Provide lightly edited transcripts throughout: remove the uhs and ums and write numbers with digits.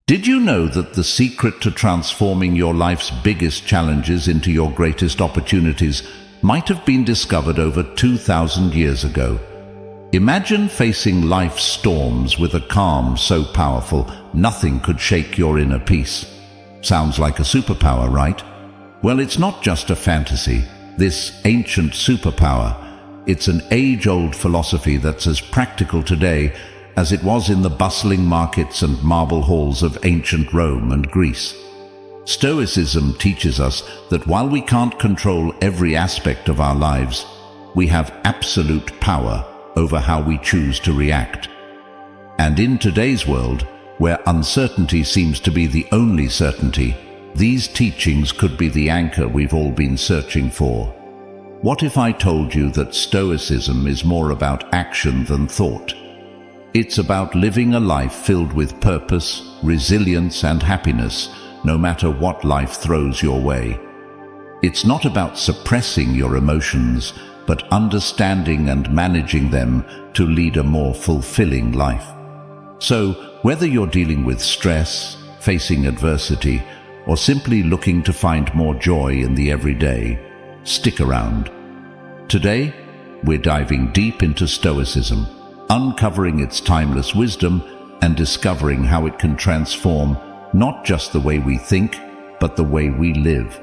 Did you know that the secret to transforming your life's biggest challenges into your greatest opportunities might have been discovered over 2,000 years ago? Imagine facing life's storms with a calm so powerful nothing could shake your inner peace. Sounds like a superpower, right? Well, it's not just a fantasy. This ancient superpower, it's an age-old philosophy that's as practical today as it was in the bustling markets and marble halls of ancient Rome and Greece. Stoicism teaches us that while we can't control every aspect of our lives, we have absolute power over how we choose to react. And in today's world, where uncertainty seems to be the only certainty, these teachings could be the anchor we've all been searching for. What if I told you that Stoicism is more about action than thought? It's about living a life filled with purpose, resilience, and happiness, no matter what life throws your way. It's not about suppressing your emotions, but understanding and managing them to lead a more fulfilling life. So, whether you're dealing with stress, facing adversity, or simply looking to find more joy in the everyday, stick around. Today, we're diving deep into Stoicism, uncovering its timeless wisdom and discovering how it can transform not just the way we think, but the way we live.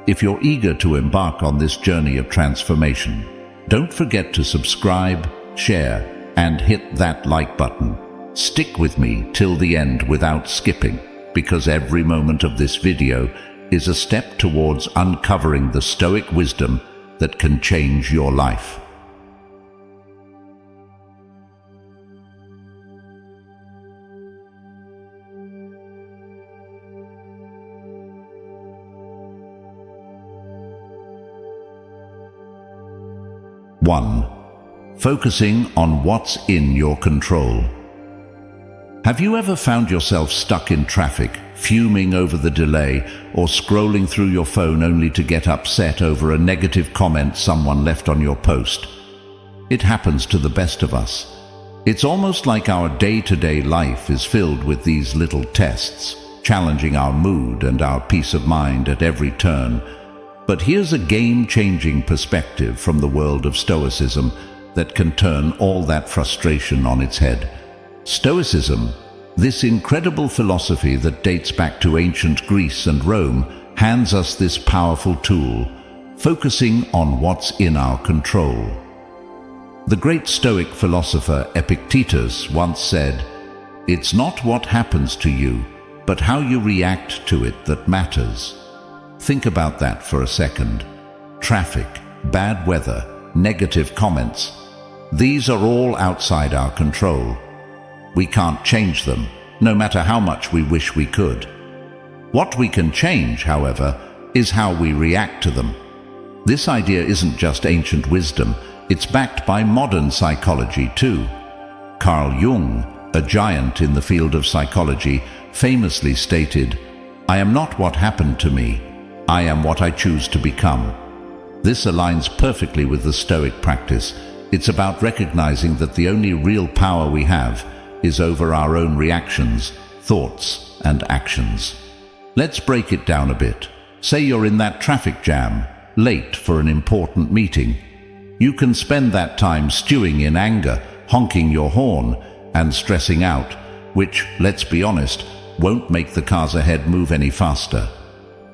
If you're eager to embark on this journey of transformation, don't forget to subscribe, share, and hit that like button. Stick with me till the end without skipping, because every moment of this video is a step towards uncovering the Stoic wisdom that can change your life. One, focusing on what's in your control. Have you ever found yourself stuck in traffic, fuming over the delay, or scrolling through your phone only to get upset over a negative comment someone left on your post? It happens to the best of us. It's almost like our day-to-day life is filled with these little tests, challenging our mood and our peace of mind at every turn. But here's a game-changing perspective from the world of Stoicism that can turn all that frustration on its head. Stoicism, this incredible philosophy that dates back to ancient Greece and Rome, hands us this powerful tool, focusing on what's in our control. The great Stoic philosopher Epictetus once said, "It's not what happens to you, but how you react to it that matters." Think about that for a second. Traffic, bad weather, negative comments. These are all outside our control. We can't change them, no matter how much we wish we could. What we can change, however, is how we react to them. This idea isn't just ancient wisdom, it's backed by modern psychology too. Carl Jung, a giant in the field of psychology, famously stated, "I am not what happened to me. I am what I choose to become." This aligns perfectly with the Stoic practice. It's about recognizing that the only real power we have is over our own reactions, thoughts, and actions. Let's break it down a bit. Say you're in that traffic jam, late for an important meeting. You can spend that time stewing in anger, honking your horn, and stressing out, which, let's be honest, won't make the cars ahead move any faster.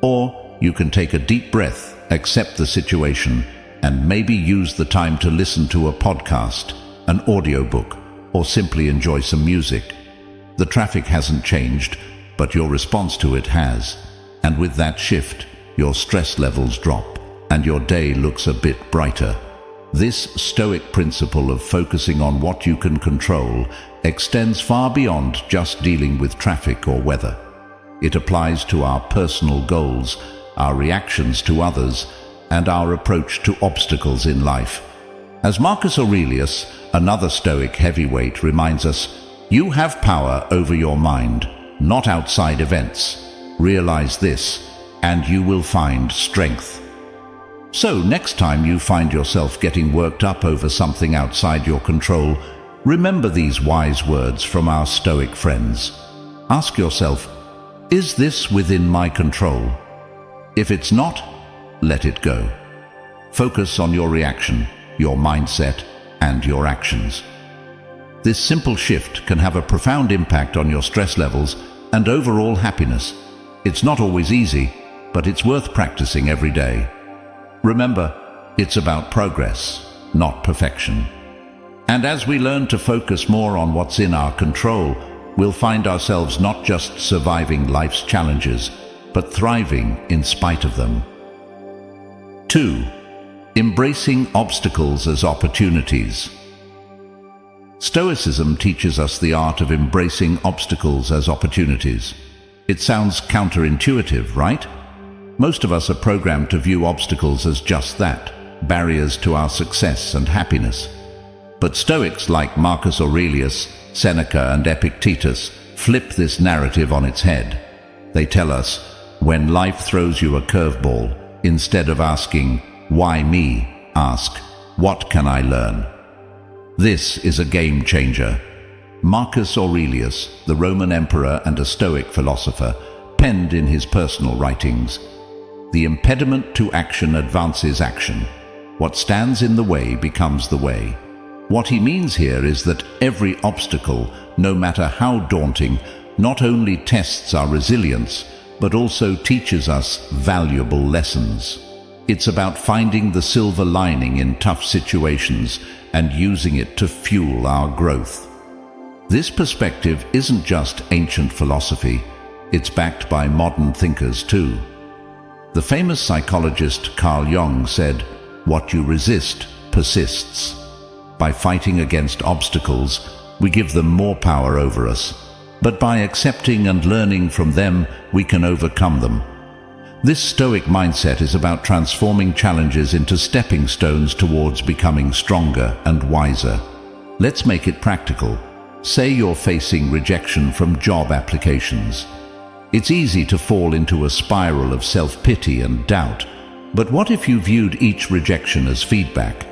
Or you can take a deep breath, accept the situation, and maybe use the time to listen to a podcast, an audiobook, or simply enjoy some music. The traffic hasn't changed, but your response to it has. And with that shift, your stress levels drop, and your day looks a bit brighter. This Stoic principle of focusing on what you can control extends far beyond just dealing with traffic or weather. It applies to our personal goals, our reactions to others, and our approach to obstacles in life. As Marcus Aurelius, another Stoic heavyweight, reminds us, you have power over your mind, not outside events. Realize this, and you will find strength. So next time you find yourself getting worked up over something outside your control, remember these wise words from our Stoic friends. Ask yourself, is this within my control? If it's not, let it go. Focus on your reaction, your mindset, and your actions. This simple shift can have a profound impact on your stress levels and overall happiness. It's not always easy, but it's worth practicing every day. Remember, it's about progress, not perfection. And as we learn to focus more on what's in our control, we'll find ourselves not just surviving life's challenges, but thriving in spite of them. 2. Embracing obstacles as opportunities. Stoicism teaches us the art of embracing obstacles as opportunities. It sounds counterintuitive, right? Most of us are programmed to view obstacles as just that, barriers to our success and happiness. But Stoics like Marcus Aurelius, Seneca, and Epictetus flip this narrative on its head. They tell us, when life throws you a curveball, instead of asking, "Why me?" ask, "What can I learn?" This is a game changer. Marcus Aurelius, the Roman emperor and a Stoic philosopher, penned in his personal writings, "The impediment to action advances action. What stands in the way becomes the way." What he means here is that every obstacle, no matter how daunting, not only tests our resilience, but also teaches us valuable lessons. It's about finding the silver lining in tough situations and using it to fuel our growth. This perspective isn't just ancient philosophy, it's backed by modern thinkers too. The famous psychologist Carl Jung said, "What you resist persists." By fighting against obstacles, we give them more power over us. But by accepting and learning from them, we can overcome them. This Stoic mindset is about transforming challenges into stepping stones towards becoming stronger and wiser. Let's make it practical. Say you're facing rejection from job applications. It's easy to fall into a spiral of self-pity and doubt. But what if you viewed each rejection as feedback?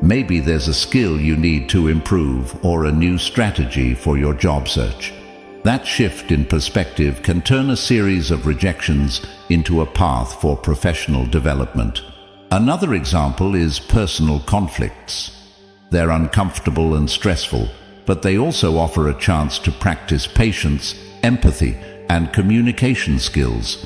Maybe there's a skill you need to improve or a new strategy for your job search. That shift in perspective can turn a series of rejections into a path for professional development. Another example is personal conflicts. They're uncomfortable and stressful, but they also offer a chance to practice patience, empathy, and communication skills.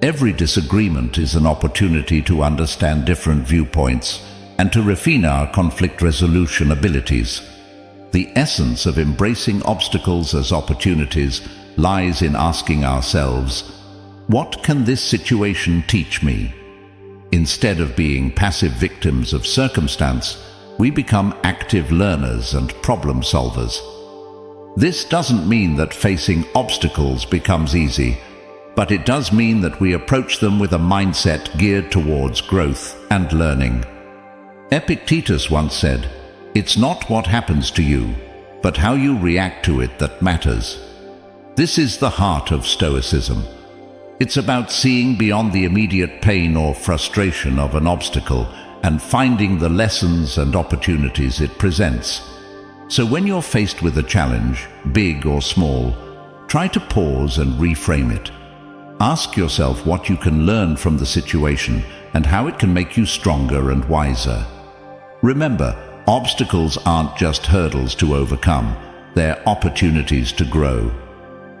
Every disagreement is an opportunity to understand different viewpoints and to refine our conflict resolution abilities. The essence of embracing obstacles as opportunities lies in asking ourselves, what can this situation teach me? Instead of being passive victims of circumstance, we become active learners and problem solvers. This doesn't mean that facing obstacles becomes easy, but it does mean that we approach them with a mindset geared towards growth and learning. Epictetus once said, "It's not what happens to you, but how you react to it that matters." This is the heart of Stoicism. It's about seeing beyond the immediate pain or frustration of an obstacle and finding the lessons and opportunities it presents. So when you're faced with a challenge, big or small, try to pause and reframe it. Ask yourself what you can learn from the situation and how it can make you stronger and wiser. Remember, obstacles aren't just hurdles to overcome, they're opportunities to grow.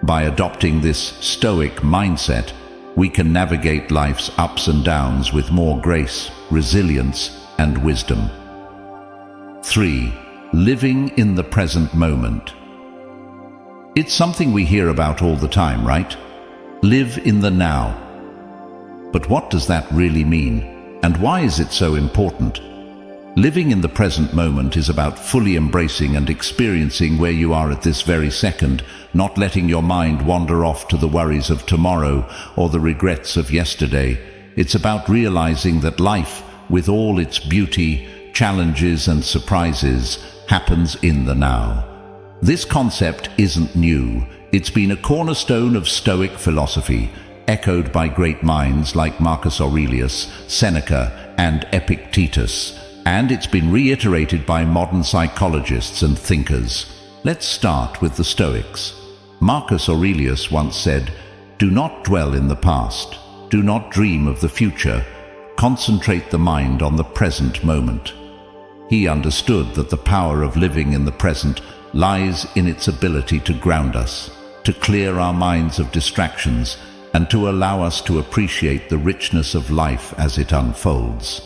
By adopting this Stoic mindset, we can navigate life's ups and downs with more grace, resilience, and wisdom. 3. Living in the present moment. It's something we hear about all the time, right? Live in the now. But what does that really mean? And why is it so important? Living in the present moment is about fully embracing and experiencing where you are at this very second, not letting your mind wander off to the worries of tomorrow or the regrets of yesterday. It's about realizing that life, with all its beauty, challenges and surprises, happens in the now. This concept isn't new. It's been a cornerstone of Stoic philosophy, echoed by great minds like Marcus Aurelius, Seneca, and Epictetus. And it's been reiterated by modern psychologists and thinkers. Let's start with the Stoics. Marcus Aurelius once said, "Do not dwell in the past. Do not dream of the future. Concentrate the mind on the present moment." He understood that the power of living in the present lies in its ability to ground us, to clear our minds of distractions, and to allow us to appreciate the richness of life as it unfolds.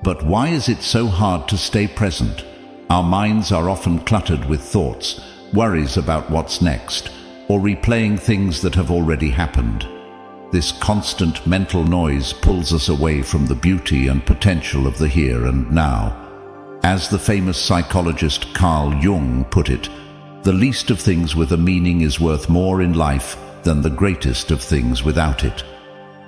But why is it so hard to stay present? Our minds are often cluttered with thoughts, worries about what's next, or replaying things that have already happened. This constant mental noise pulls us away from the beauty and potential of the here and now. As the famous psychologist Carl Jung put it, the least of things with a meaning is worth more in life than the greatest of things without it.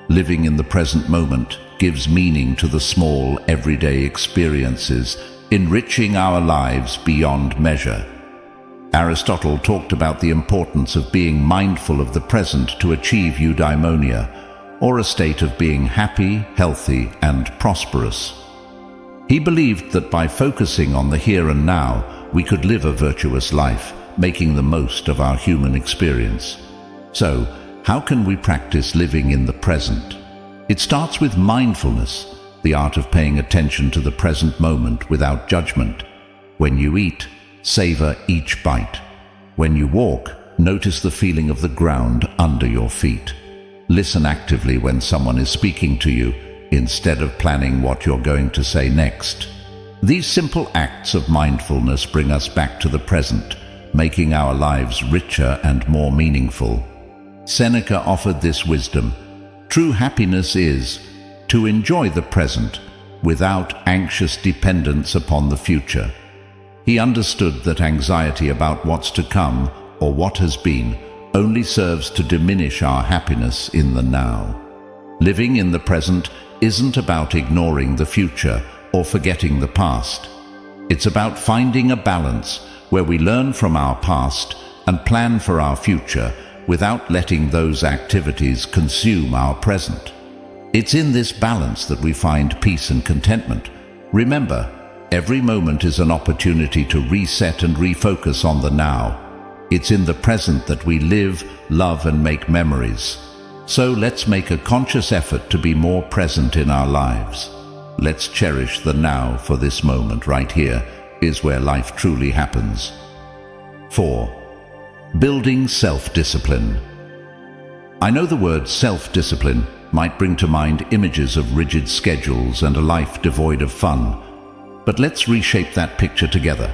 Living in the present moment gives meaning to the small, everyday experiences, enriching our lives beyond measure. Aristotle talked about the importance of being mindful of the present to achieve eudaimonia, or a state of being happy, healthy, and prosperous. He believed that by focusing on the here and now, we could live a virtuous life, making the most of our human experience. So, how can we practice living in the present? It starts with mindfulness, the art of paying attention to the present moment without judgment. When you eat, savor each bite. When you walk, notice the feeling of the ground under your feet. Listen actively when someone is speaking to you, instead of planning what you're going to say next. These simple acts of mindfulness bring us back to the present, making our lives richer and more meaningful. Seneca offered this wisdom: true happiness is to enjoy the present without anxious dependence upon the future. He understood that anxiety about what's to come or what has been only serves to diminish our happiness in the now. Living in the present isn't about ignoring the future or forgetting the past. It's about finding a balance where we learn from our past and plan for our future without letting those activities consume our present. It's in this balance that we find peace and contentment. Remember, every moment is an opportunity to reset and refocus on the now. It's in the present that we live, love, and make memories. So let's make a conscious effort to be more present in our lives. Let's cherish the now, for this moment right here is where life truly happens. 4. Building self-discipline. I know the word self-discipline might bring to mind images of rigid schedules and a life devoid of fun. But let's reshape that picture together.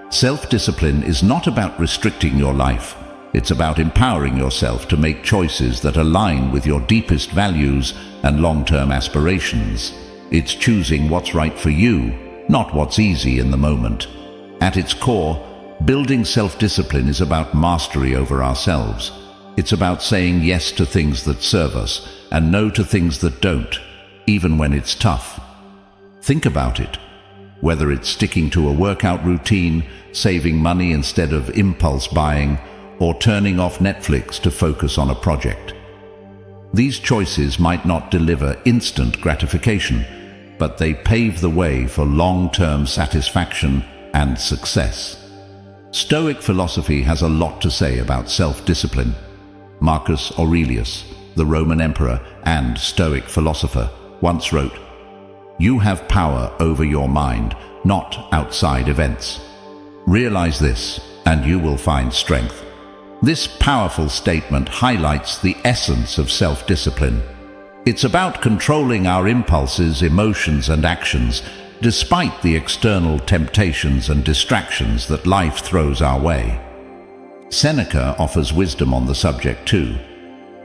Self-discipline is not about restricting your life. It's about empowering yourself to make choices that align with your deepest values and long-term aspirations. It's choosing what's right for you, not what's easy in the moment. At its core, building self-discipline is about mastery over ourselves. It's about saying yes to things that serve us and no to things that don't, even when it's tough. Think about it. Whether it's sticking to a workout routine, saving money instead of impulse buying, or turning off Netflix to focus on a project. These choices might not deliver instant gratification, but they pave the way for long-term satisfaction and success. Stoic philosophy has a lot to say about self-discipline. Marcus Aurelius, the Roman emperor and Stoic philosopher, once wrote, "You have power over your mind, not outside events. Realize this, and you will find strength." This powerful statement highlights the essence of self-discipline. It's about controlling our impulses, emotions, and actions, despite the external temptations and distractions that life throws our way. Seneca offers wisdom on the subject too.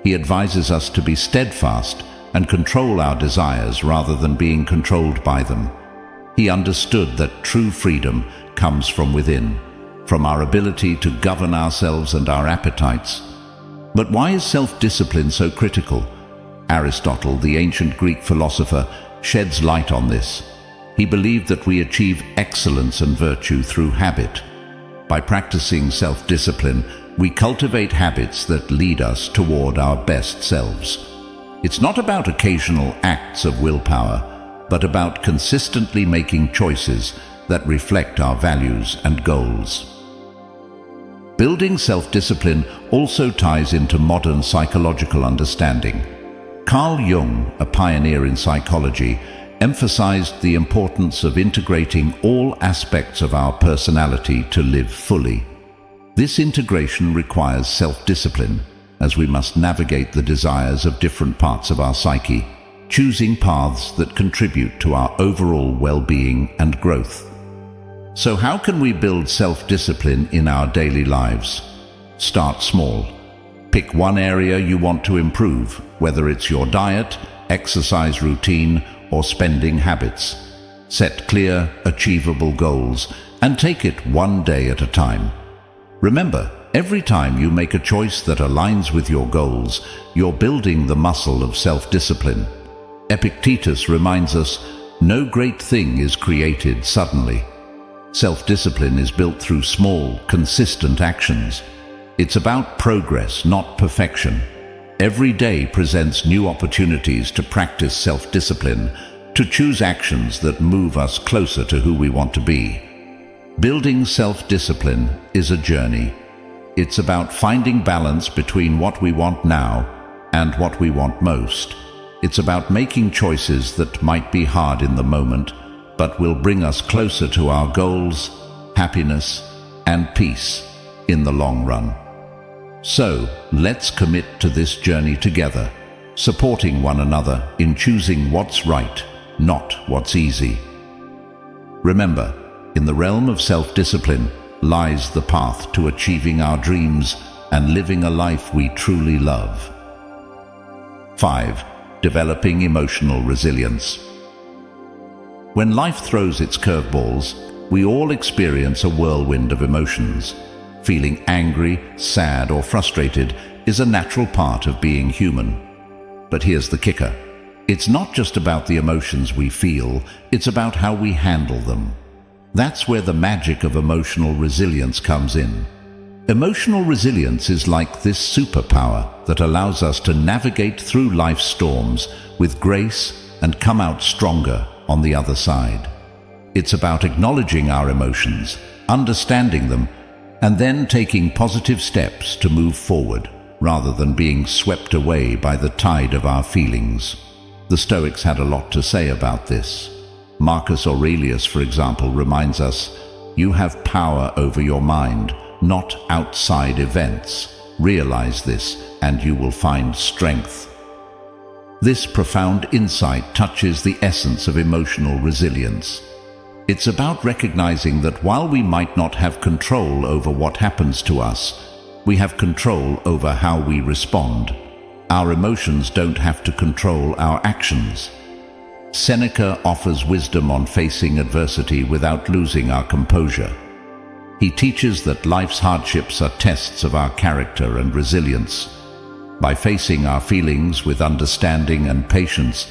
He advises us to be steadfast and control our desires rather than being controlled by them. He understood that true freedom comes from within, from our ability to govern ourselves and our appetites. But why is self-discipline so critical? Aristotle, the ancient Greek philosopher, sheds light on this. He believed that we achieve excellence and virtue through habit. By practicing self-discipline, we cultivate habits that lead us toward our best selves. It's not about occasional acts of willpower, but about consistently making choices that reflect our values and goals. Building self-discipline also ties into modern psychological understanding. Carl Jung, a pioneer in psychology, emphasized the importance of integrating all aspects of our personality to live fully. This integration requires self-discipline, as we must navigate the desires of different parts of our psyche, choosing paths that contribute to our overall well-being and growth. So how can we build self-discipline in our daily lives? Start small. Pick one area you want to improve, whether it's your diet, exercise routine, or spending habits. Set clear, achievable goals and take it one day at a time. Remember, every time you make a choice that aligns with your goals, you're building the muscle of self-discipline. Epictetus reminds us, no great thing is created suddenly. Self-discipline is built through small, consistent actions. It's about progress, not perfection. Every day presents new opportunities to practice self-discipline, to choose actions that move us closer to who we want to be. Building self-discipline is a journey. It's about finding balance between what we want now and what we want most. It's about making choices that might be hard in the moment, but will bring us closer to our goals, happiness, and peace in the long run. So, let's commit to this journey together, supporting one another in choosing what's right, not what's easy. Remember, in the realm of self-discipline lies the path to achieving our dreams and living a life we truly love. 5. Developing emotional resilience. When life throws its curveballs, we all experience a whirlwind of emotions. Feeling angry, sad, or frustrated is a natural part of being human. But here's the kicker. It's not just about the emotions we feel, it's about how we handle them. That's where the magic of emotional resilience comes in. Emotional resilience is like this superpower that allows us to navigate through life's storms with grace and come out stronger on the other side. It's about acknowledging our emotions, understanding them, and then taking positive steps to move forward, rather than being swept away by the tide of our feelings. The Stoics had a lot to say about this. Marcus Aurelius, for example, reminds us, "You have power over your mind, not outside events. Realize this, and you will find strength." This profound insight touches the essence of emotional resilience. It's about recognizing that while we might not have control over what happens to us, we have control over how we respond. Our emotions don't have to control our actions. Seneca offers wisdom on facing adversity without losing our composure. He teaches that life's hardships are tests of our character and resilience. By facing our feelings with understanding and patience,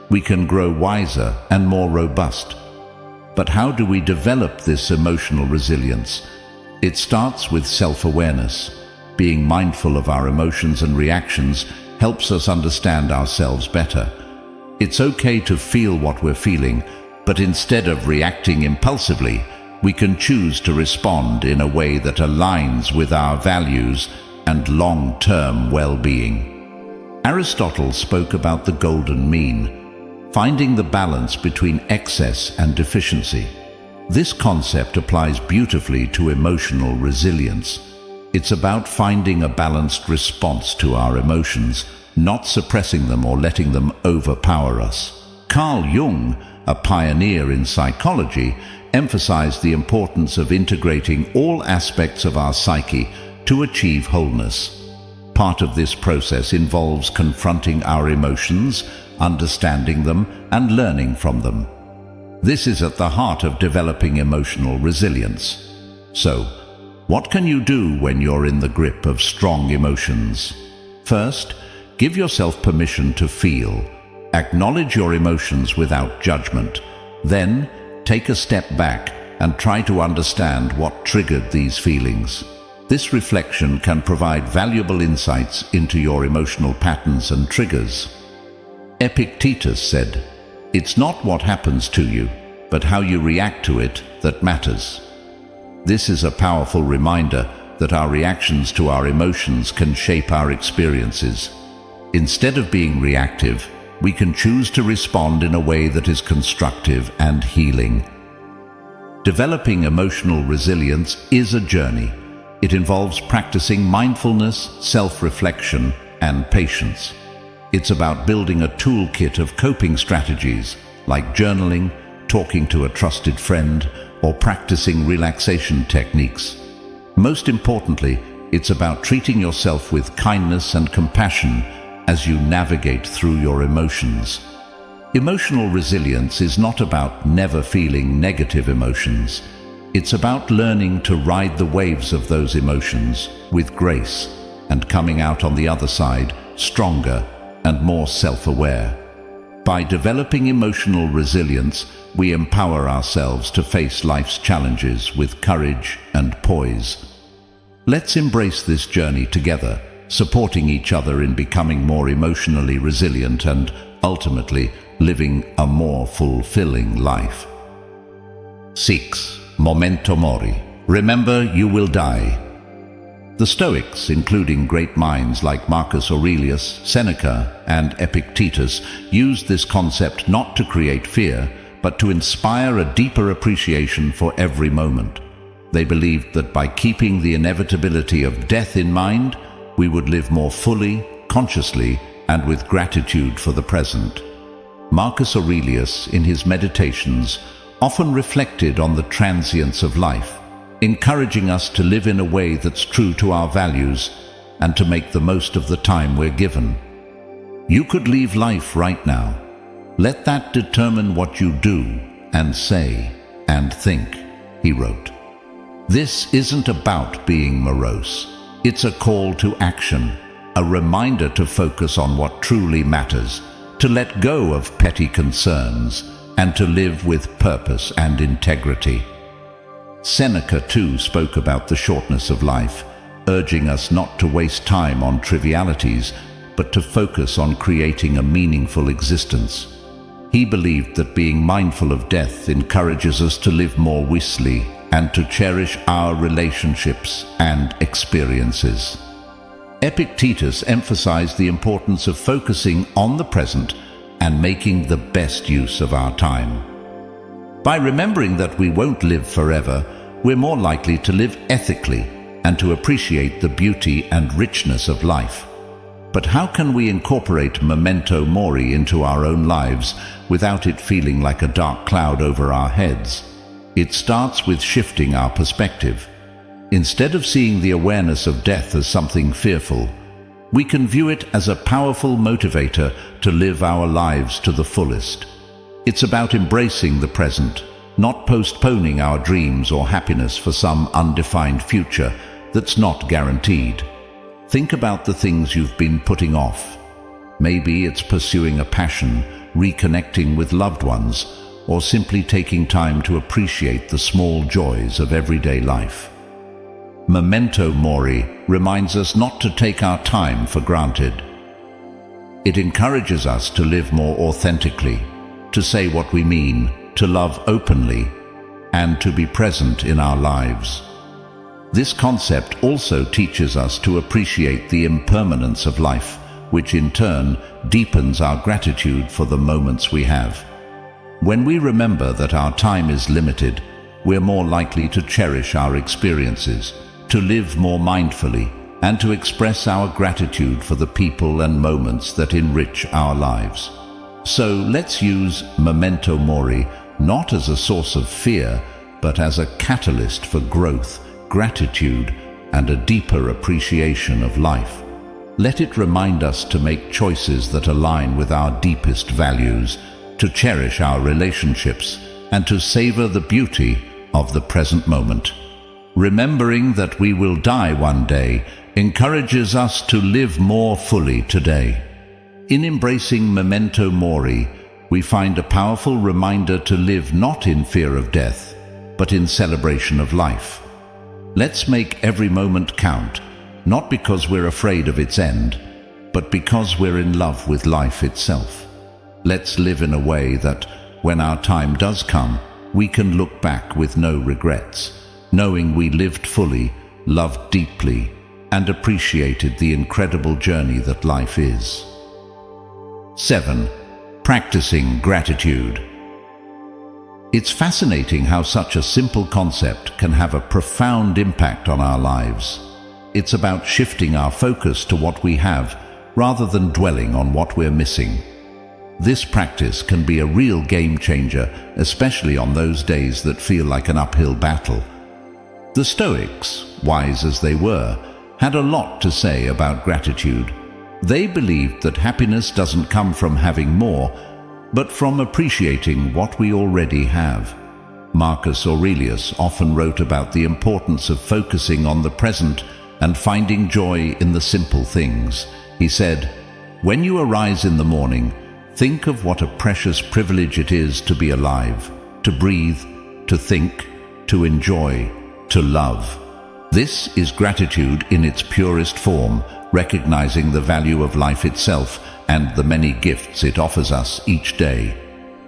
we can grow wiser and more robust. But how do we develop this emotional resilience? It starts with self-awareness. Being mindful of our emotions and reactions helps us understand ourselves better. It's okay to feel what we're feeling, but instead of reacting impulsively, we can choose to respond in a way that aligns with our values and long-term well-being. Aristotle spoke about the golden mean, finding the balance between excess and deficiency. This concept applies beautifully to emotional resilience. It's about finding a balanced response to our emotions, not suppressing them or letting them overpower us. Carl Jung, a pioneer in psychology, emphasized the importance of integrating all aspects of our psyche to achieve wholeness. Part of this process involves confronting our emotions, understanding them, and learning from them. This is at the heart of developing emotional resilience. So, what can you do when you're in the grip of strong emotions? First, give yourself permission to feel. Acknowledge your emotions without judgment. Then, take a step back and try to understand what triggered these feelings. This reflection can provide valuable insights into your emotional patterns and triggers. Epictetus said, "It's not what happens to you, but how you react to it that matters." This is a powerful reminder that our reactions to our emotions can shape our experiences. Instead of being reactive, we can choose to respond in a way that is constructive and healing. Developing emotional resilience is a journey. It involves practicing mindfulness, self-reflection, and patience. It's about building a toolkit of coping strategies like journaling, talking to a trusted friend, or practicing relaxation techniques. Most importantly, it's about treating yourself with kindness and compassion as you navigate through your emotions. Emotional resilience is not about never feeling negative emotions. It's about learning to ride the waves of those emotions with grace and coming out on the other side stronger and more self-aware. By developing emotional resilience, we empower ourselves to face life's challenges with courage and poise. Let's embrace this journey together, supporting each other in becoming more emotionally resilient and, ultimately, living a more fulfilling life. 6. Memento mori. Remember, you will die. The Stoics, including great minds like Marcus Aurelius, Seneca, and Epictetus, used this concept not to create fear, but to inspire a deeper appreciation for every moment. They believed that by keeping the inevitability of death in mind, we would live more fully, consciously, and with gratitude for the present. Marcus Aurelius, in his meditations, often reflected on the transience of life, encouraging us to live in a way that's true to our values and to make the most of the time we're given. You could leave life right now. Let that determine what you do and say and think, he wrote. This isn't about being morose. It's a call to action, a reminder to focus on what truly matters, to let go of petty concerns, and to live with purpose and integrity. Seneca too spoke about the shortness of life, urging us not to waste time on trivialities, but to focus on creating a meaningful existence. He believed that being mindful of death encourages us to live more wisely and to cherish our relationships and experiences. Epictetus emphasized the importance of focusing on the present and making the best use of our time. By remembering that we won't live forever, we're more likely to live ethically and to appreciate the beauty and richness of life. But how can we incorporate memento mori into our own lives without it feeling like a dark cloud over our heads? It starts with shifting our perspective. Instead of seeing the awareness of death as something fearful, we can view it as a powerful motivator to live our lives to the fullest. It's about embracing the present, not postponing our dreams or happiness for some undefined future that's not guaranteed. Think about the things you've been putting off. Maybe it's pursuing a passion, reconnecting with loved ones, or simply taking time to appreciate the small joys of everyday life. Memento mori reminds us not to take our time for granted. It encourages us to live more authentically, to say what we mean, to love openly, and to be present in our lives. This concept also teaches us to appreciate the impermanence of life, which in turn deepens our gratitude for the moments we have. When we remember that our time is limited, we're more likely to cherish our experiences, to live more mindfully, and to express our gratitude for the people and moments that enrich our lives. So let's use memento mori not as a source of fear, but as a catalyst for growth, gratitude, and a deeper appreciation of life. Let it remind us to make choices that align with our deepest values, to cherish our relationships, and to savor the beauty of the present moment. Remembering that we will die one day encourages us to live more fully today. In embracing memento mori, we find a powerful reminder to live not in fear of death, but in celebration of life. Let's make every moment count, not because we're afraid of its end, but because we're in love with life itself. Let's live in a way that, when our time does come, we can look back with no regrets, knowing we lived fully loved deeply, and appreciated the incredible journey that life is. 7. Practicing gratitude. It's fascinating how such a simple concept can have a profound impact on our lives. It's about shifting our focus to what we have rather than dwelling on what we're missing. This practice can be a real game changer, especially on those days that feel like an uphill battle. The Stoics, wise as they were, had a lot to say about gratitude. They believed that happiness doesn't come from having more, but from appreciating what we already have. Marcus Aurelius often wrote about the importance of focusing on the present and finding joy in the simple things. He said, "When you arise in the morning, think of what a precious privilege it is to be alive, to breathe, to think, to enjoy, to love." This is gratitude in its purest form, recognizing the value of life itself and the many gifts it offers us each day.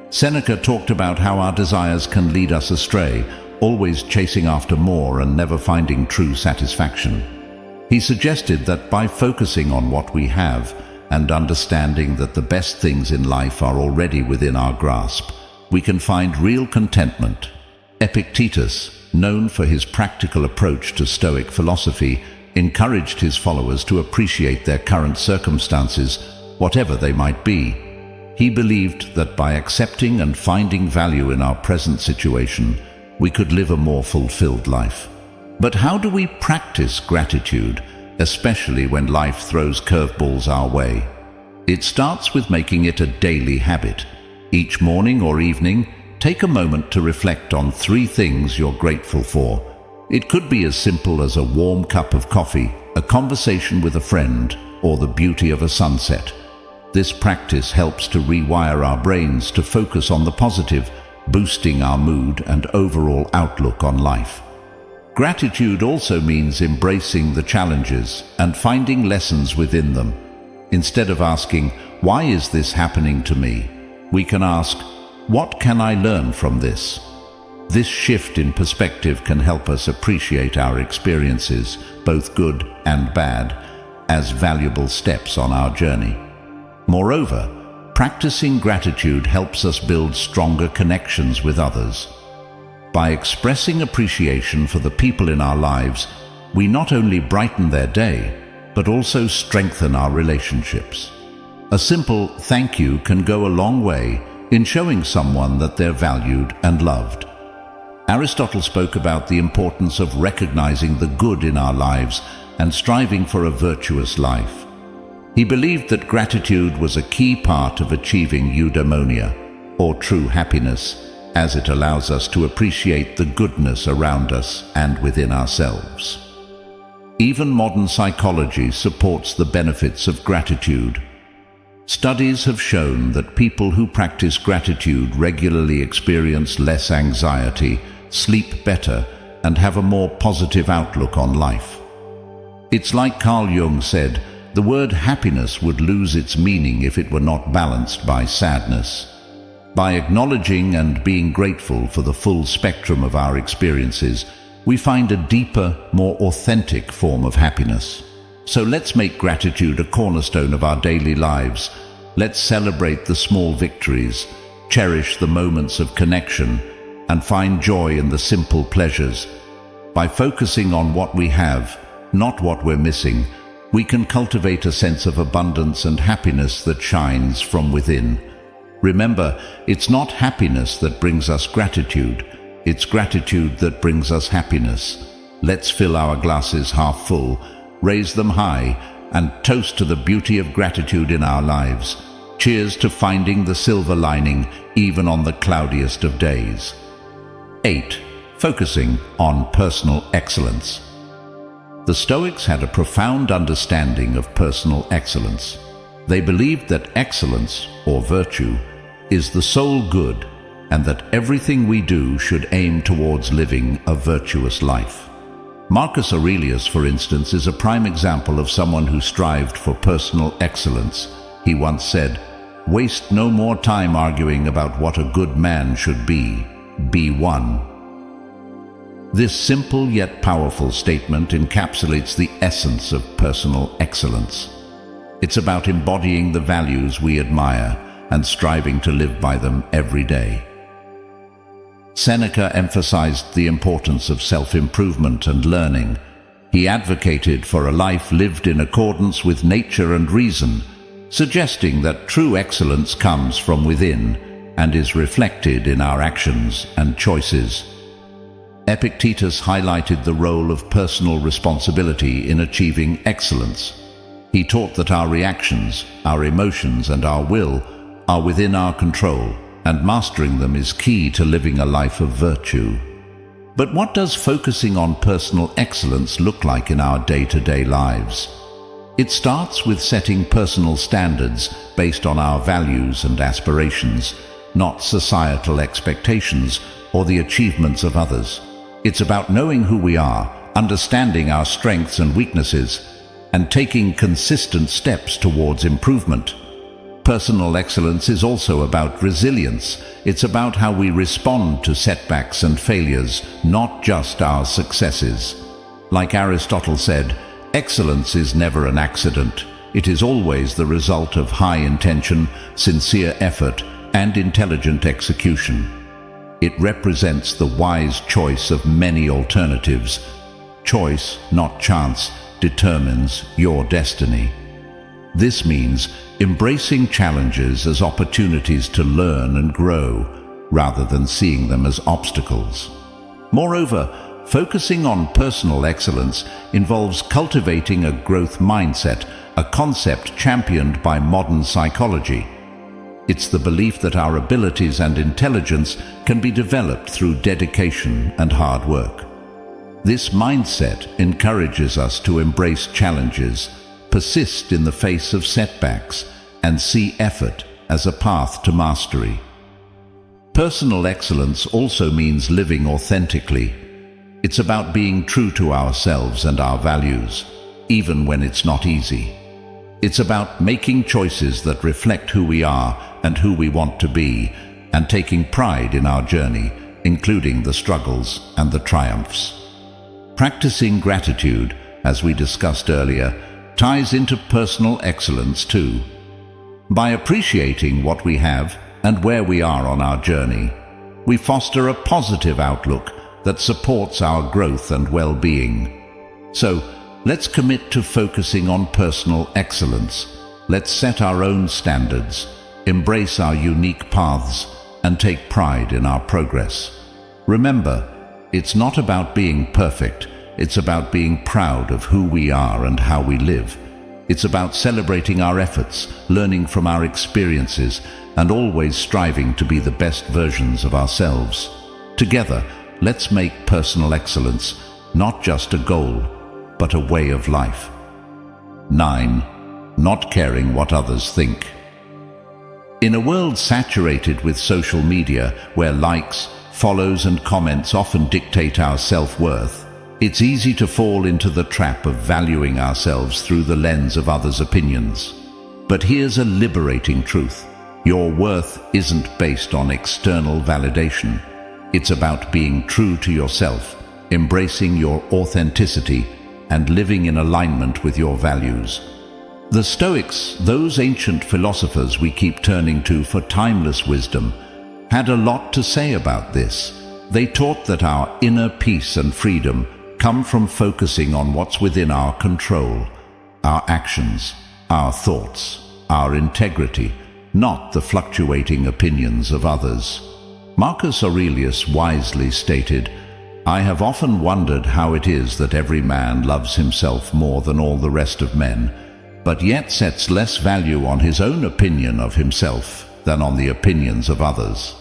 Seneca talked about how our desires can lead us astray, always chasing after more and never finding true satisfaction. He suggested that by focusing on what we have and understanding that the best things in life are already within our grasp, we can find real contentment. Epictetus, known for his practical approach to Stoic philosophy, encouraged his followers to appreciate their current circumstances, whatever they might be. He believed that by accepting and finding value in our present situation, we could live a more fulfilled life. But how do we practice gratitude, especially when life throws curveballs our way? It starts with making it a daily habit. Each morning or evening, take a moment to reflect on 3 things you're grateful for. It could be as simple as a warm cup of coffee, a conversation with a friend, or the beauty of a sunset. This practice helps to rewire our brains to focus on the positive, boosting our mood and overall outlook on life. Gratitude also means embracing the challenges and finding lessons within them. Instead of asking, "Why is this happening to me?" we can ask, "What can I learn from this?" This shift in perspective can help us appreciate our experiences, both good and bad, as valuable steps on our journey. Moreover, practicing gratitude helps us build stronger connections with others. By expressing appreciation for the people in our lives, we not only brighten their day, but also strengthen our relationships. A simple thank you can go a long way in showing someone that they're valued and loved. Aristotle spoke about the importance of recognizing the good in our lives and striving for a virtuous life. He believed that gratitude was a key part of achieving eudaimonia, or true happiness, as it allows us to appreciate the goodness around us and within ourselves. Even modern psychology supports the benefits of gratitude. Studies have shown that people who practice gratitude regularly experience less anxiety, sleep better, and have a more positive outlook on life. It's like Carl Jung said, the word happiness would lose its meaning if it were not balanced by sadness. By acknowledging and being grateful for the full spectrum of our experiences, we find a deeper, more authentic form of happiness. So let's make gratitude a cornerstone of our daily lives. Let's celebrate the small victories, cherish the moments of connection, and find joy in the simple pleasures. By focusing on what we have, not what we're missing, we can cultivate a sense of abundance and happiness that shines from within. Remember, it's not happiness that brings us gratitude, it's gratitude that brings us happiness. Let's fill our glasses half full, raise them high, and toast to the beauty of gratitude in our lives. Cheers to finding the silver lining even on the cloudiest of days. 8. Focusing on personal excellence. The Stoics had a profound understanding of personal excellence. They believed that excellence, or virtue, is the sole good, and that everything we do should aim towards living a virtuous life. Marcus Aurelius, for instance, is a prime example of someone who strived for personal excellence. He once said, "Waste no more time arguing about what a good man should be. Be one." This simple yet powerful statement encapsulates the essence of personal excellence. It's about embodying the values we admire and striving to live by them every day. Seneca emphasized the importance of self-improvement and learning. He advocated for a life lived in accordance with nature and reason, suggesting that true excellence comes from within and is reflected in our actions and choices. Epictetus highlighted the role of personal responsibility in achieving excellence. He taught that our reactions, our emotions, and our will are within our control, and mastering them is key to living a life of virtue. But what does focusing on personal excellence look like in our day-to-day lives? It starts with setting personal standards based on our values and aspirations, not societal expectations or the achievements of others. It's about knowing who we are, understanding our strengths and weaknesses, and taking consistent steps towards improvement. Personal excellence is also about resilience. It's about how we respond to setbacks and failures, not just our successes. Like Aristotle said, excellence is never an accident. It is always the result of high intention, sincere effort, and intelligent execution. It represents the wise choice of many alternatives. Choice, not chance, determines your destiny. This means embracing challenges as opportunities to learn and grow, rather than seeing them as obstacles. Moreover, focusing on personal excellence involves cultivating a growth mindset, a concept championed by modern psychology. It's the belief that our abilities and intelligence can be developed through dedication and hard work. This mindset encourages us to embrace challenges, persist in the face of setbacks, and see effort as a path to mastery. Personal excellence also means living authentically. It's about being true to ourselves and our values, even when it's not easy. It's about making choices that reflect who we are and who we want to be, and taking pride in our journey, including the struggles and the triumphs. Practicing gratitude, as we discussed earlier, ties into personal excellence too. By appreciating what we have and where we are on our journey, we foster a positive outlook that supports our growth and well-being. So, let's commit to focusing on personal excellence. Let's set our own standards, embrace our unique paths, and take pride in our progress. Remember, it's not about being perfect. It's about being proud of who we are and how we live. It's about celebrating our efforts, learning from our experiences, and always striving to be the best versions of ourselves. Together, let's make personal excellence not just a goal, but a way of life. 9. Not caring what others think. In a world saturated with social media, where likes, follows, and comments often dictate our self-worth, it's easy to fall into the trap of valuing ourselves through the lens of others' opinions. But here's a liberating truth. Your worth isn't based on external validation. It's about being true to yourself, embracing your authenticity, and living in alignment with your values. The Stoics, those ancient philosophers we keep turning to for timeless wisdom, had a lot to say about this. They taught that our inner peace and freedom come from focusing on what's within our control, our actions, our thoughts, our integrity, not the fluctuating opinions of others. Marcus Aurelius wisely stated, "I have often wondered how it is that every man loves himself more than all the rest of men, but yet sets less value on his own opinion of himself than on the opinions of others."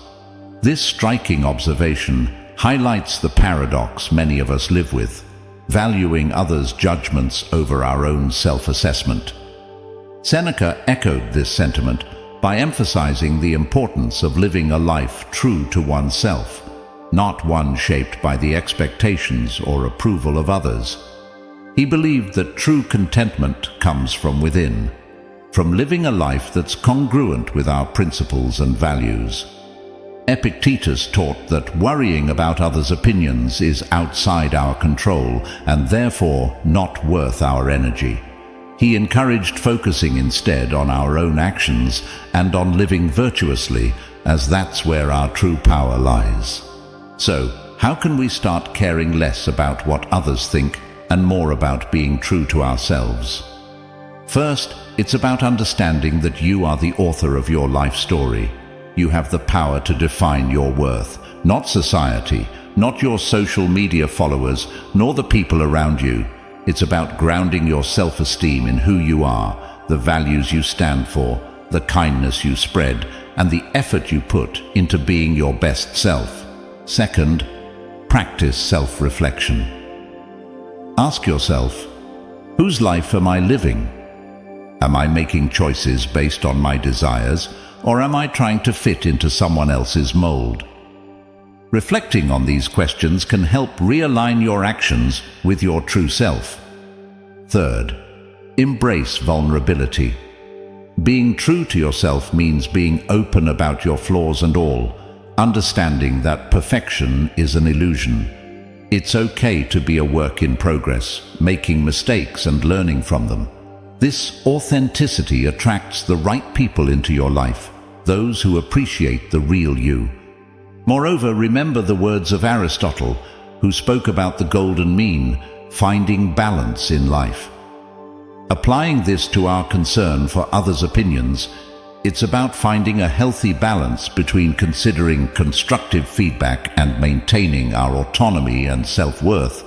This striking observation highlights the paradox many of us live with, valuing others' judgments over our own self-assessment. Seneca echoed this sentiment by emphasizing the importance of living a life true to oneself, not one shaped by the expectations or approval of others. He believed that true contentment comes from within, from living a life that's congruent with our principles and values. Epictetus taught that worrying about others' opinions is outside our control and therefore not worth our energy. He encouraged focusing instead on our own actions and on living virtuously, as that's where our true power lies. So, how can we start caring less about what others think and more about being true to ourselves? First, it's about understanding that you are the author of your life story. You have the power to define your worth, not society, not your social media followers, nor the people around you. It's about grounding your self-esteem in who you are, the values you stand for, the kindness you spread, and the effort you put into being your best self. Second, practice self-reflection. Ask yourself, whose life am I living? Am I making choices based on my desires, or am I trying to fit into someone else's mold? Reflecting on these questions can help realign your actions with your true self. Third, embrace vulnerability. Being true to yourself means being open about your flaws and all, understanding that perfection is an illusion. It's okay to be a work in progress, making mistakes and learning from them. This authenticity attracts the right people into your life, those who appreciate the real you. Moreover, remember the words of Aristotle, who spoke about the golden mean, finding balance in life. Applying this to our concern for others' opinions, it's about finding a healthy balance between considering constructive feedback and maintaining our autonomy and self-worth.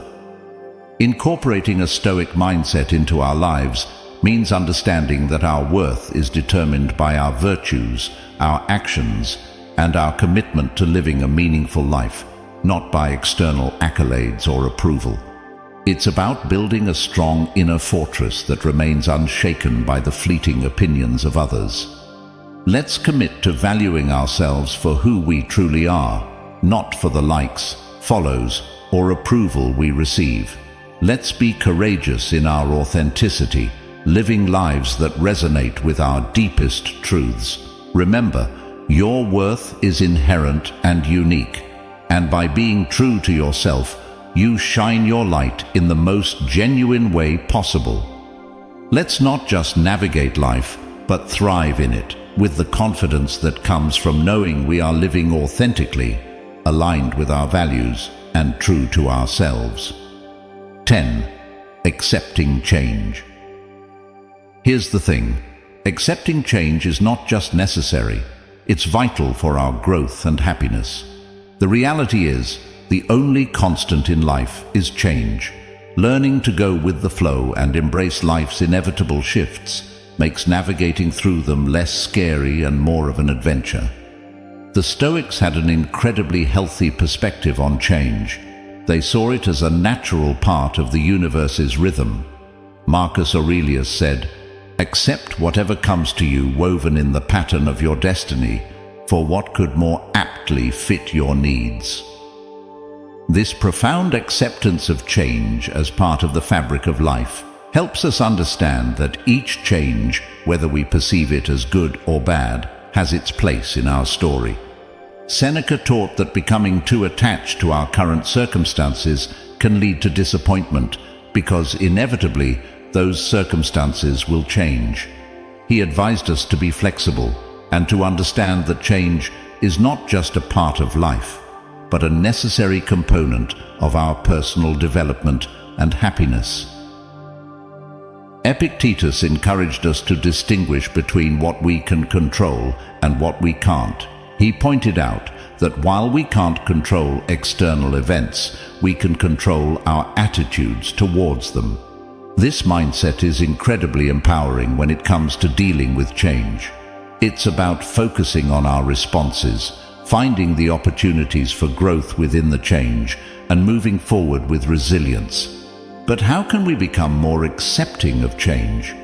Incorporating a Stoic mindset into our lives means understanding that our worth is determined by our virtues, our actions, and our commitment to living a meaningful life, not by external accolades or approval. It's about building a strong inner fortress that remains unshaken by the fleeting opinions of others. Let's commit to valuing ourselves for who we truly are, not for the likes, follows, or approval we receive. Let's be courageous in our authenticity, living lives that resonate with our deepest truths. Remember, your worth is inherent and unique, and by being true to yourself, you shine your light in the most genuine way possible. Let's not just navigate life, but thrive in it, with the confidence that comes from knowing we are living authentically, aligned with our values, and true to ourselves. 10. Accepting change. Here's the thing. Accepting change is not just necessary, it's vital for our growth and happiness. The reality is, the only constant in life is change. Learning to go with the flow and embrace life's inevitable shifts makes navigating through them less scary and more of an adventure. The Stoics had an incredibly healthy perspective on change. They saw it as a natural part of the universe's rhythm. Marcus Aurelius said, "Accept whatever comes to you woven in the pattern of your destiny, for what could more aptly fit your needs?" This profound acceptance of change as part of the fabric of life helps us understand that each change, whether we perceive it as good or bad, has its place in our story. Seneca taught that becoming too attached to our current circumstances can lead to disappointment, because inevitably those circumstances will change. He advised us to be flexible and to understand that change is not just a part of life, but a necessary component of our personal development and happiness. Epictetus encouraged us to distinguish between what we can control and what we can't. He pointed out that while we can't control external events, we can control our attitudes towards them. This mindset is incredibly empowering when it comes to dealing with change. It's about focusing on our responses, finding the opportunities for growth within the change, and moving forward with resilience. But how can we become more accepting of change?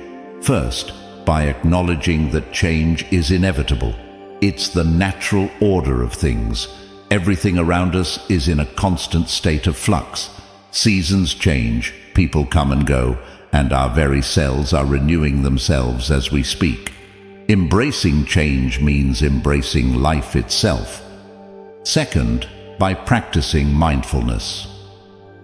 First, by acknowledging that change is inevitable. It's the natural order of things. Everything around us is in a constant state of flux. Seasons change, people come and go, and our very selves are renewing themselves as we speak. Embracing change means embracing life itself. Second, by practicing mindfulness.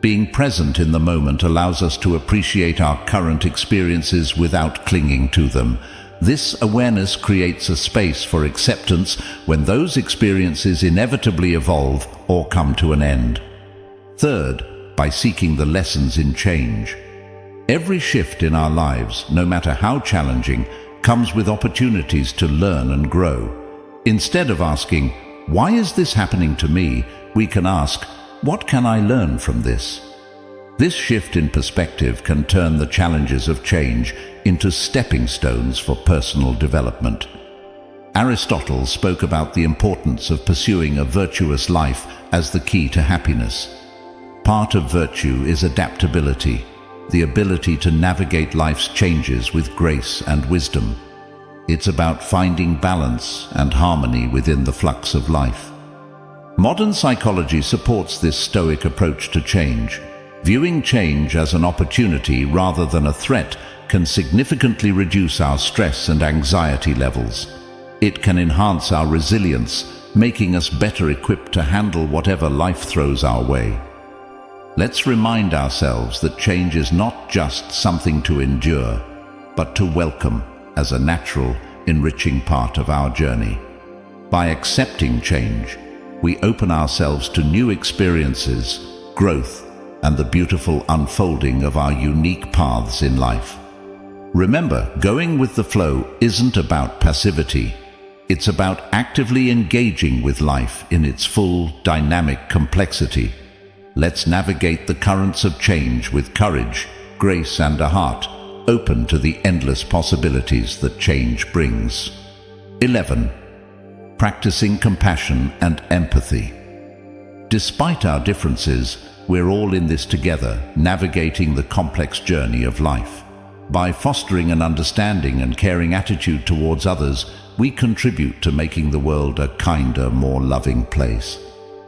Being present in the moment allows us to appreciate our current experiences without clinging to them. This awareness creates a space for acceptance when those experiences inevitably evolve or come to an end. Third, by seeking the lessons in change. Every shift in our lives, no matter how challenging, comes with opportunities to learn and grow. Instead of asking, "Why is this happening to me?" we can ask, "What can I learn from this?" This shift in perspective can turn the challenges of change into stepping stones for personal development. Aristotle spoke about the importance of pursuing a virtuous life as the key to happiness. Part of virtue is adaptability, the ability to navigate life's changes with grace and wisdom. It's about finding balance and harmony within the flux of life. Modern psychology supports this Stoic approach to change. Viewing change as an opportunity rather than a threat can significantly reduce our stress and anxiety levels. It can enhance our resilience, making us better equipped to handle whatever life throws our way. Let's remind ourselves that change is not just something to endure, but to welcome as a natural, enriching part of our journey. By accepting change, we open ourselves to new experiences, growth, and the beautiful unfolding of our unique paths in life. Remember, going with the flow isn't about passivity. It's about actively engaging with life in its full, dynamic complexity. Let's navigate the currents of change with courage, grace, and a heart open to the endless possibilities that change brings. 11. Practicing compassion and empathy. Despite our differences, we're all in this together, navigating the complex journey of life. By fostering an understanding and caring attitude towards others, we contribute to making the world a kinder, more loving place.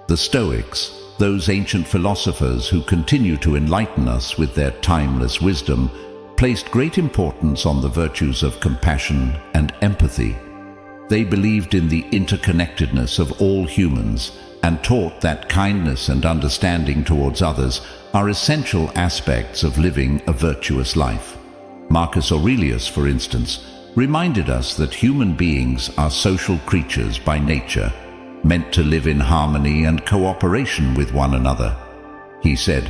The Stoics, those ancient philosophers who continue to enlighten us with their timeless wisdom, placed great importance on the virtues of compassion and empathy. They believed in the interconnectedness of all humans and taught that kindness and understanding towards others are essential aspects of living a virtuous life. Marcus Aurelius, for instance, reminded us that human beings are social creatures by nature, meant to live in harmony and cooperation with one another. He said,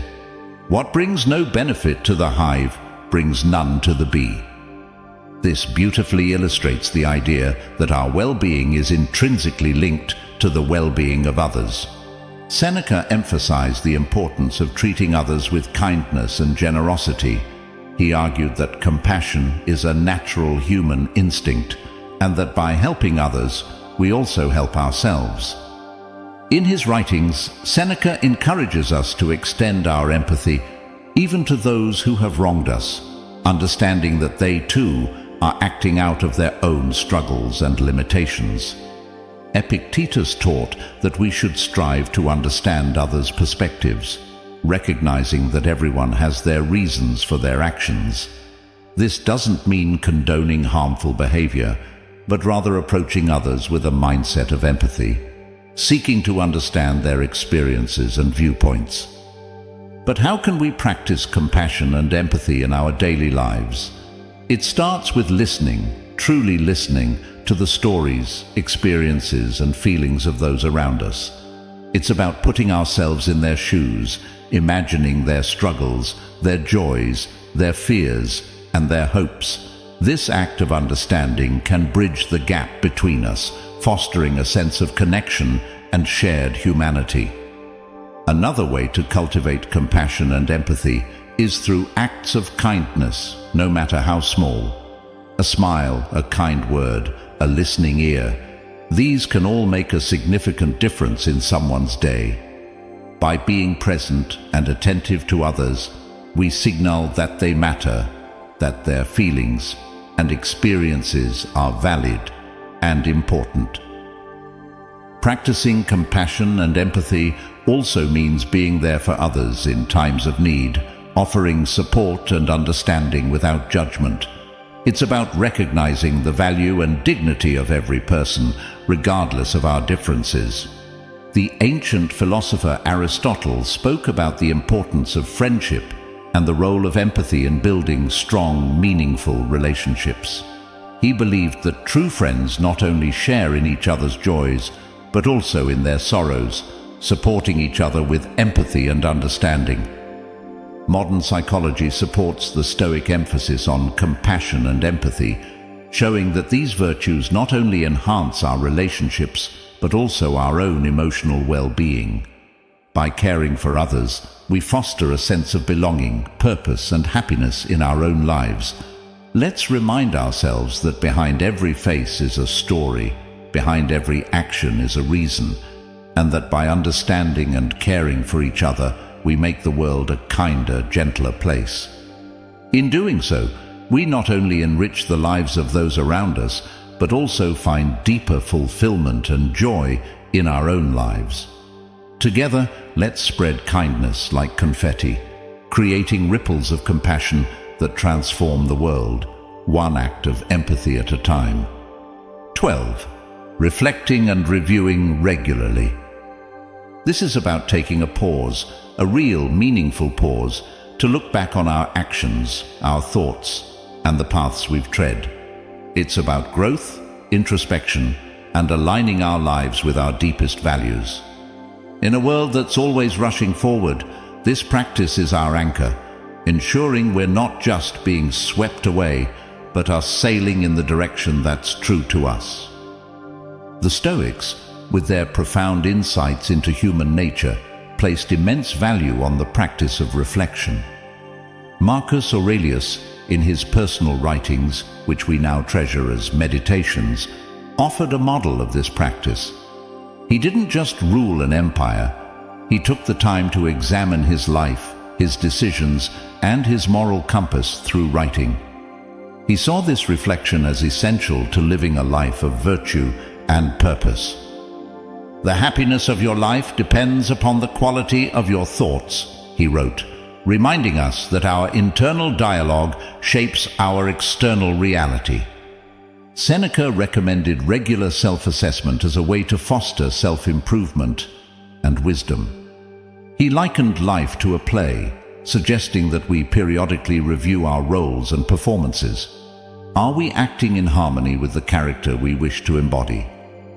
"What brings no benefit to the hive brings none to the bee." This beautifully illustrates the idea that our well-being is intrinsically linked to the well-being of others. Seneca emphasized the importance of treating others with kindness and generosity. He argued that compassion is a natural human instinct, and that by helping others, we also help ourselves. In his writings, Seneca encourages us to extend our empathy even to those who have wronged us, understanding that they too are acting out of their own struggles and limitations. Epictetus taught that we should strive to understand others' perspectives, recognizing that everyone has their reasons for their actions. This doesn't mean condoning harmful behavior, but rather approaching others with a mindset of empathy, seeking to understand their experiences and viewpoints. But how can we practice compassion and empathy in our daily lives? It starts with listening, truly listening to the stories, experiences, and feelings of those around us. It's about putting ourselves in their shoes, imagining their struggles, their joys, their fears, and their hopes. This act of understanding can bridge the gap between us, fostering a sense of connection and shared humanity. Another way to cultivate compassion and empathy is through acts of kindness, no matter how small. A smile, a kind word, a listening ear. These can all make a significant difference in someone's day. By being present and attentive to others, we signal that they matter, that their feelings and experiences are valid and important. Practicing compassion and empathy also means being there for others in times of need, offering support and understanding without judgment. It's about recognizing the value and dignity of every person, regardless of our differences. The ancient philosopher Aristotle spoke about the importance of friendship and the role of empathy in building strong, meaningful relationships. He believed that true friends not only share in each other's joys, but also in their sorrows, supporting each other with empathy and understanding. Modern psychology supports the Stoic emphasis on compassion and empathy, showing that these virtues not only enhance our relationships, but also our own emotional well-being. By caring for others, we foster a sense of belonging, purpose, and happiness in our own lives. Let's remind ourselves that behind every face is a story, behind every action is a reason, and that by understanding and caring for each other, we make the world a kinder, gentler place. In doing so, we not only enrich the lives of those around us, but also find deeper fulfillment and joy in our own lives. Together, let's spread kindness like confetti, creating ripples of compassion that transform the world, one act of empathy at a time. 12. Reflecting and reviewing regularly. This is about taking a pause, a real, meaningful pause, to look back on our actions, our thoughts, and the paths we've tread. It's about growth, introspection, and aligning our lives with our deepest values. In a world that's always rushing forward, this practice is our anchor, ensuring we're not just being swept away, but are sailing in the direction that's true to us. The Stoics, with their profound insights into human nature, placed immense value on the practice of reflection. Marcus Aurelius, in his personal writings, which we now treasure as meditations, offered a model of this practice. He didn't just rule an empire, he took the time to examine his life, his decisions, and his moral compass through writing. He saw this reflection as essential to living a life of virtue and purpose. "The happiness of your life depends upon the quality of your thoughts," he wrote, reminding us that our internal dialogue shapes our external reality. Seneca recommended regular self-assessment as a way to foster self-improvement and wisdom. He likened life to a play, suggesting that we periodically review our roles and performances. Are we acting in harmony with the character we wish to embody?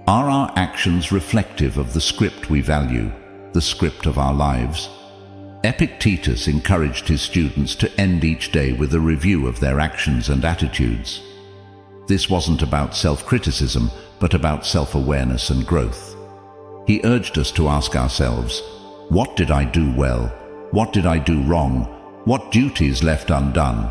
Are our actions reflective of the script we value, the script of our lives? Epictetus encouraged his students to end each day with a review of their actions and attitudes. This wasn't about self-criticism, but about self-awareness and growth. He urged us to ask ourselves, what did I do well? What did I do wrong? What duties left undone?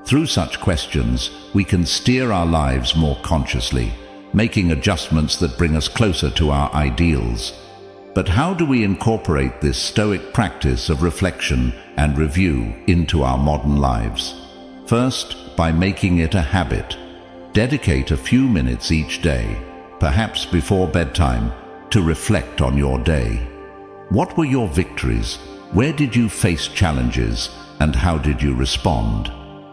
Through such questions, we can steer our lives more consciously, making adjustments that bring us closer to our ideals. But how do we incorporate this Stoic practice of reflection and review into our modern lives? First, by making it a habit. Dedicate a few minutes each day, perhaps before bedtime, to reflect on your day. What were your victories? Where did you face challenges? And how did you respond?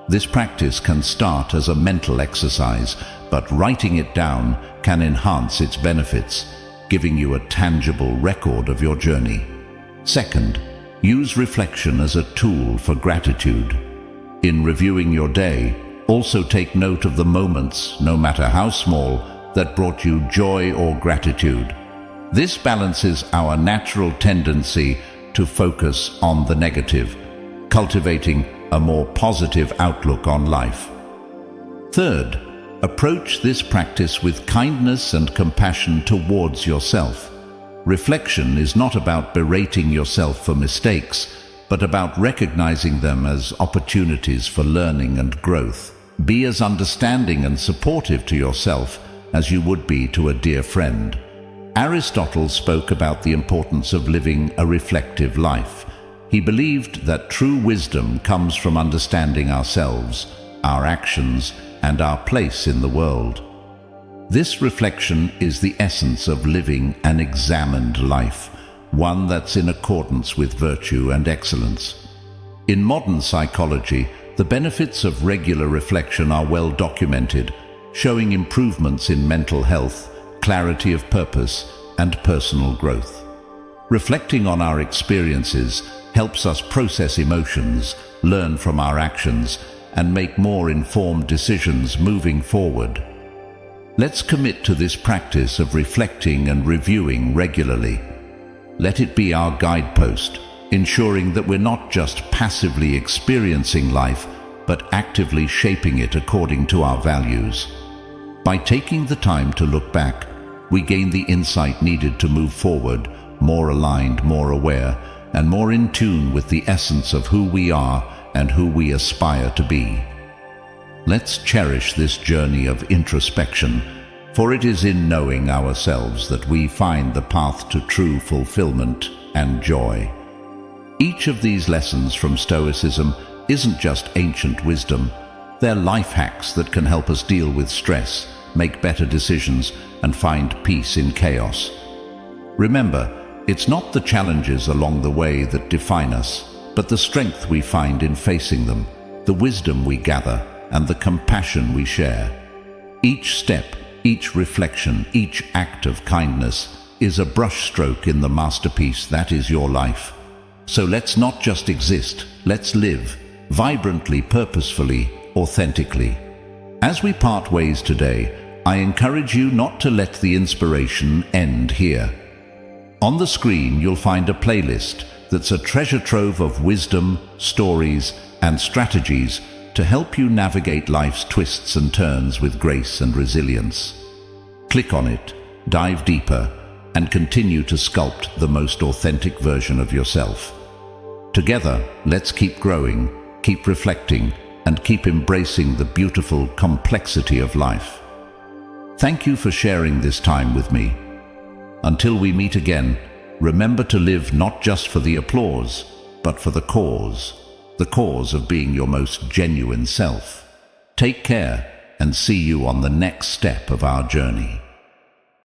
This practice can start as a mental exercise, but writing it down can enhance its benefits, giving you a tangible record of your journey. Second, use reflection as a tool for gratitude. In reviewing your day, also take note of the moments, no matter how small, that brought you joy or gratitude. This balances our natural tendency to focus on the negative, cultivating a more positive outlook on life. Third, approach this practice with kindness and compassion towards yourself. Reflection is not about berating yourself for mistakes, but about recognizing them as opportunities for learning and growth. Be as understanding and supportive to yourself as you would be to a dear friend. Aristotle spoke about the importance of living a reflective life. He believed that true wisdom comes from understanding ourselves, our actions, and our place in the world. This reflection is the essence of living an examined life, one that's in accordance with virtue and excellence. In modern psychology, the benefits of regular reflection are well documented, showing improvements in mental health, clarity of purpose, and personal growth. Reflecting on our experiences helps us process emotions, learn from our actions, and make more informed decisions moving forward. Let's commit to this practice of reflecting and reviewing regularly. Let it be our guidepost, ensuring that we're not just passively experiencing life, but actively shaping it according to our values. By taking the time to look back, we gain the insight needed to move forward, more aligned, more aware, and more in tune with the essence of who we are and who we aspire to be. Let's cherish this journey of introspection, for it is in knowing ourselves that we find the path to true fulfillment and joy. Each of these lessons from Stoicism isn't just ancient wisdom, they're life hacks that can help us deal with stress, make better decisions, and find peace in chaos. Remember, it's not the challenges along the way that define us, but the strength we find in facing them, the wisdom we gather, and the compassion we share. Each step, each reflection, each act of kindness is a brushstroke in the masterpiece that is your life. So let's not just exist, let's live, vibrantly, purposefully, authentically. As we part ways today, I encourage you not to let the inspiration end here. On the screen, you'll find a playlist that's a treasure trove of wisdom, stories, and strategies to help you navigate life's twists and turns with grace and resilience. Click on it, dive deeper, and continue to sculpt the most authentic version of yourself. Together, let's keep growing, keep reflecting, and keep embracing the beautiful complexity of life. Thank you for sharing this time with me. Until we meet again, remember to live not just for the applause, but for the cause of being your most genuine self. Take care, and see you on the next step of our journey.